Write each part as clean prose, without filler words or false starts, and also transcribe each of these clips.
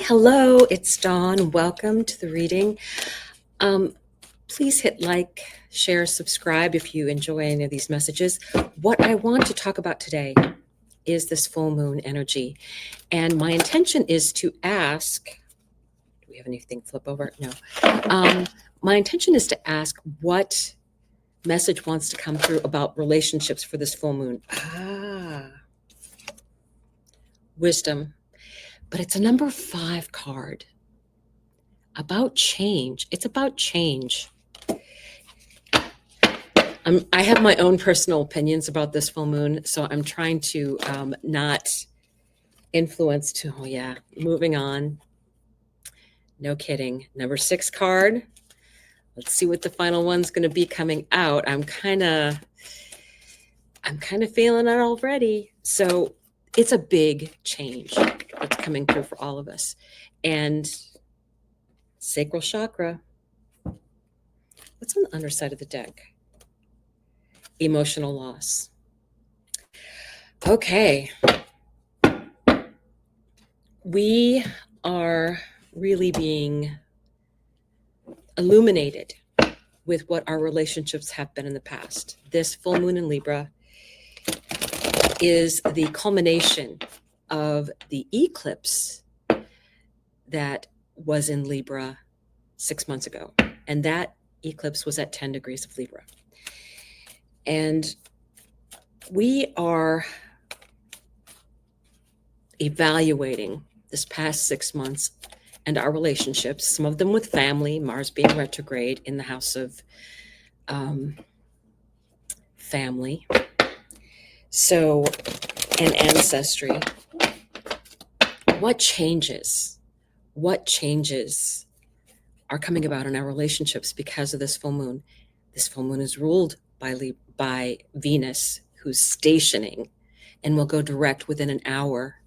Hello, it's Dawn. Welcome to the reading. Please hit like, share, subscribe if you enjoy any of these messages. What I want to talk about today is this full moon energy. And my intention is to ask, do we have anything flip over? No. My intention is to ask what message wants to come through about relationships for this full moon. Wisdom. But it's a number 5 card. About change. It's about change. I have my own personal opinions about this full moon, so I'm trying to not influence to, moving on. No kidding. Number 6 card. Let's see what the final one's going to be coming out. I'm kind of feeling it already. So it's a big change that's coming through for all of us. And sacral chakra. What's on the underside of the deck? Emotional loss. Okay. We are really being illuminated with what our relationships have been in the past. This full moon in Libra is the culmination of the eclipse that was in Libra 6 months ago. And that eclipse was at 10 degrees of Libra. And we are evaluating this past 6 months and our relationships, some of them with family, Mars being retrograde in the house of family. So, and ancestry. What changes? What changes are coming about in our relationships because of this full moon? This full moon is ruled by Venus, who's stationing and will go direct within an hour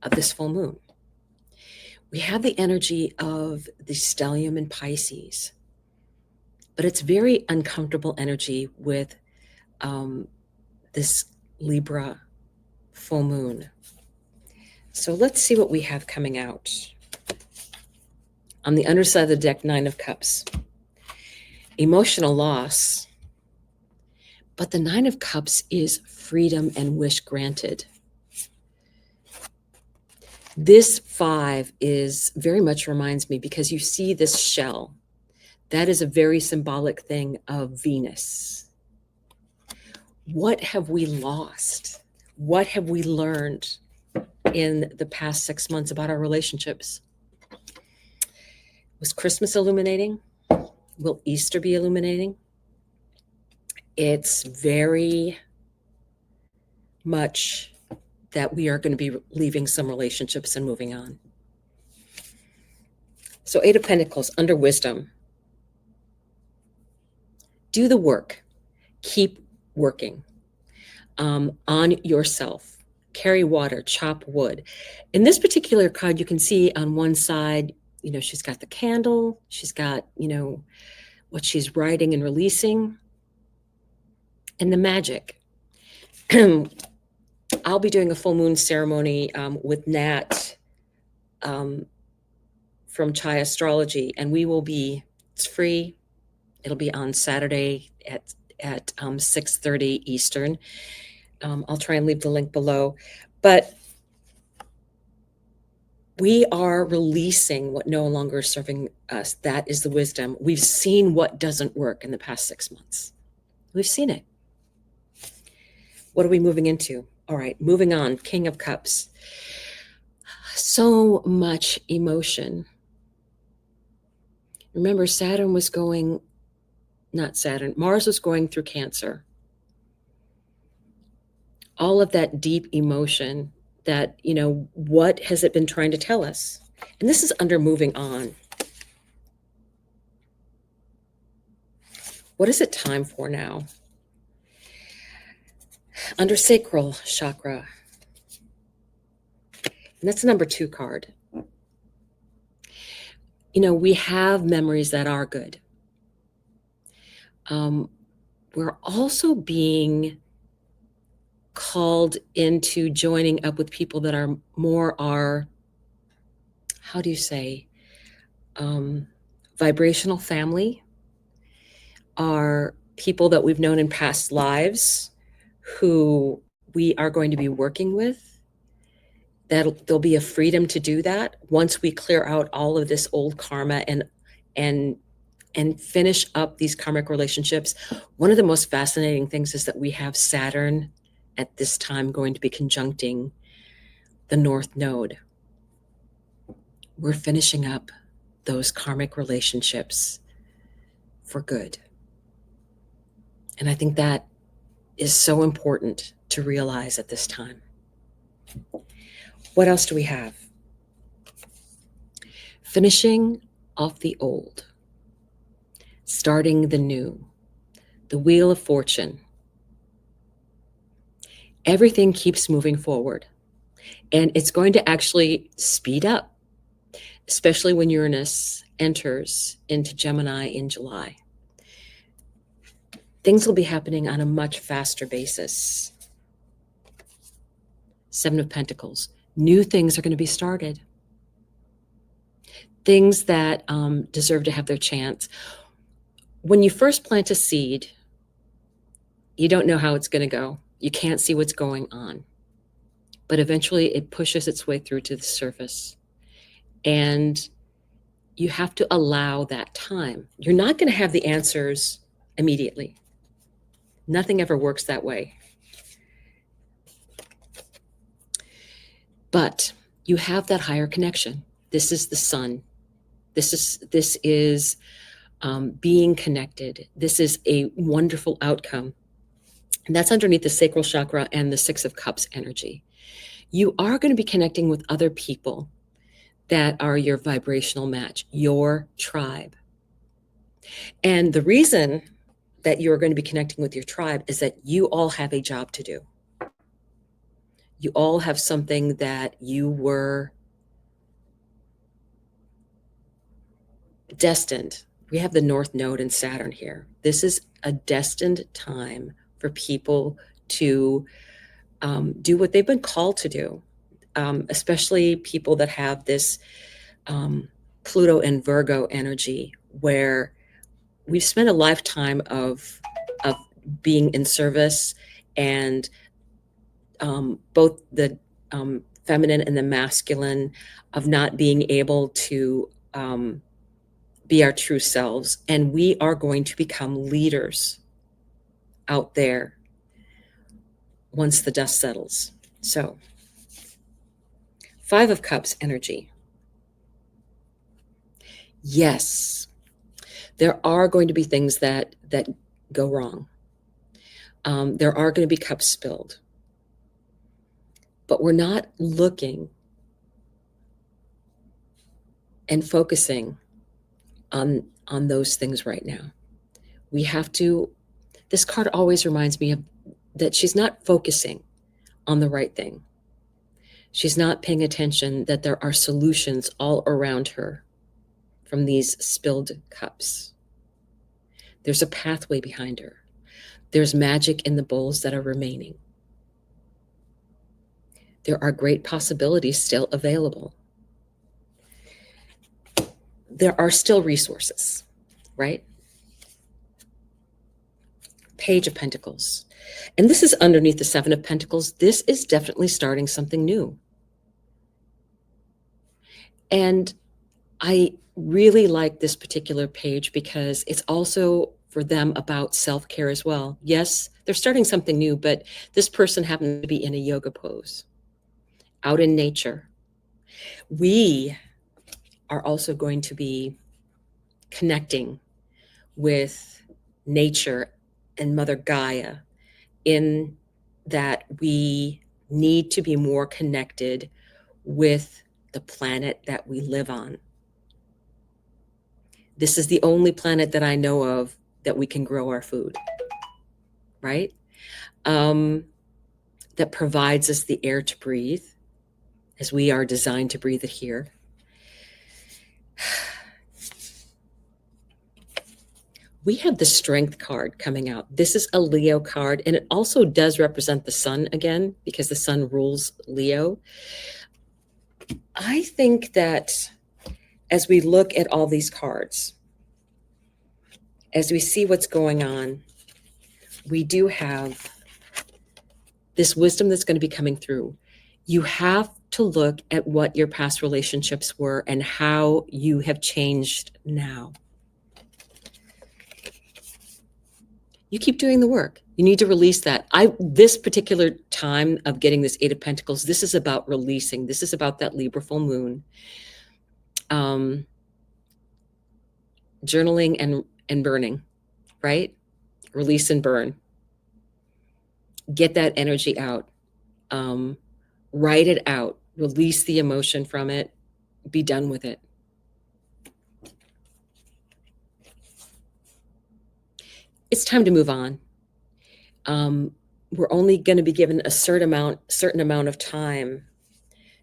of this full moon. We have the energy of the stellium in Pisces, but it's very uncomfortable energy with this Libra full moon. So let's see what we have coming out. On the underside of the deck, 9 of Cups. Emotional loss. But the 9 of Cups is freedom and wish granted. This 5 is very much reminds me, because you see this shell. That is a very symbolic thing of Venus. What have we lost? What have we learned in the past 6 months about our relationships? Was Christmas illuminating? Will Easter be illuminating? It's very much that we are going to be leaving some relationships and moving on. So 8 of Pentacles under wisdom. Do the work. Keep working on yourself. Carry water, chop wood. In this particular card, you can see on one side, she's got the candle. She's got, what she's writing and releasing. And the magic. I'll be doing a full moon ceremony with Nat from Chai Astrology, and it's free. It'll be on Saturday at 6:30 Eastern. I'll try and leave the link below. But we are releasing what no longer is serving us. That is the wisdom. We've seen what doesn't work in the past 6 months. We've seen it. What are we moving into? All right, moving on. King of Cups. So much emotion. Remember, Mars was going through Cancer. All of that deep emotion that, what has it been trying to tell us? And this is under moving on. What is it time for now? Under sacral chakra. And that's the number 2 card. We have memories that are good. We're also being called into joining up with people that are more our how do you say, vibrational family are people that we've known in past lives who we are going to be working with. There'll be a freedom to do that once we clear out all of this old karma and finish up these karmic relationships. One of the most fascinating things is that we have Saturn at this time going to be conjuncting the North Node. We're finishing up those karmic relationships for good. And I think that is so important to realize at this time. What else do we have? Finishing off the old, starting the new, the Wheel of Fortune. Everything keeps moving forward, and it's going to actually speed up, especially when Uranus enters into Gemini in July. Things will be happening on a much faster basis. Seven of Pentacles. New things are going to be started. Things that deserve to have their chance. When you first plant a seed, you don't know how it's going to go. You can't see what's going on. But eventually it pushes its way through to the surface. And you have to allow that time. You're not going to have the answers immediately. Nothing ever works that way. But you have that higher connection. This is the sun. This is being connected. This is a wonderful outcome. And that's underneath the sacral chakra and the Six of Cups energy. You are going to be connecting with other people that are your vibrational match, your tribe. And the reason that you're going to be connecting with your tribe is that you all have a job to do. You all have something that you were destined. We have the North Node and Saturn here. This is a destined time for people to do what they've been called to do, especially people that have this Pluto and Virgo energy, where we've spent a lifetime of being in service, and both the feminine and the masculine, of not being able to be our true selves. And we are going to become leaders out there once the dust settles. So, Five of Cups energy. Yes, there are going to be things that go wrong. There are going to be cups spilled. But we're not looking and focusing on those things right now. We have to, this card always reminds me of that she's not focusing on the right thing. She's not paying attention that there are solutions all around her from these spilled cups. There's a pathway behind her. There's magic in the bowls that are remaining. There are great possibilities still available. There are still resources, right? Page of Pentacles. And this is underneath the Seven of Pentacles. This is definitely starting something new. And I really like this particular page because it's also for them about self-care as well. Yes, they're starting something new, but this person happened to be in a yoga pose, out in nature. We are also going to be connecting with nature and Mother Gaia, in that we need to be more connected with the planet that we live on. This is the only planet that I know of that we can grow our food, right? That provides us the air to breathe, as we are designed to breathe it here. We have the Strength card coming out. This is a Leo card, and it also does represent the sun again, because the sun rules Leo. I think that as we look at all these cards, as we see what's going on, we do have this wisdom that's going to be coming through. You have to look at what your past relationships were and how you have changed now. You keep doing the work. You need to release that. This particular time of getting this Eight of Pentacles, this is about releasing. This is about that Libra full moon. Journaling and burning, right? Release and burn. Get that energy out. Write it out. Release the emotion from it. Be done with it. It's time to move on. We're only going to be given a certain amount of time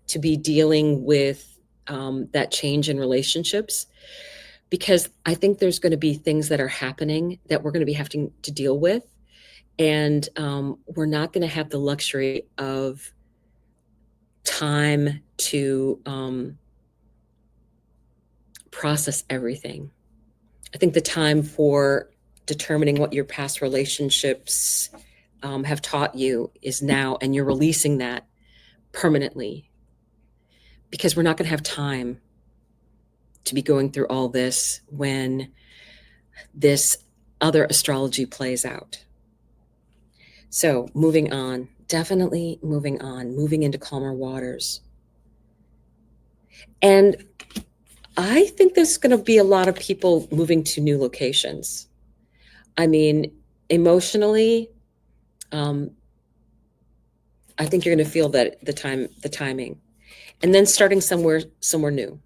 to be dealing with that change in relationships, because I think there's going to be things that are happening that we're going to be having to deal with, and we're not going to have the luxury of time to process everything. I think the time for determining what your past relationships have taught you is now, and you're releasing that permanently, because we're not going to have time to be going through all this when this other astrology plays out. So moving on, definitely moving on, moving into calmer waters. And I think there's going to be a lot of people moving to new locations. I mean, emotionally, I think you're going to feel that the timing, and then starting somewhere new,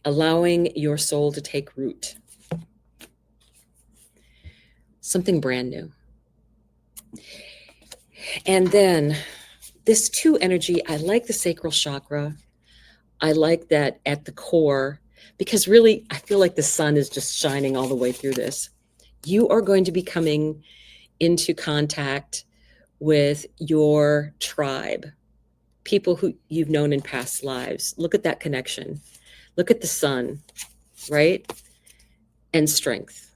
allowing your soul to take root, something brand new. And then this 2 energy, I like the sacral chakra. I like that at the core, because really I feel like the sun is just shining all the way through this. You are going to be coming into contact with your tribe, people who you've known in past lives. Look at that connection. Look at the sun, right? And strength.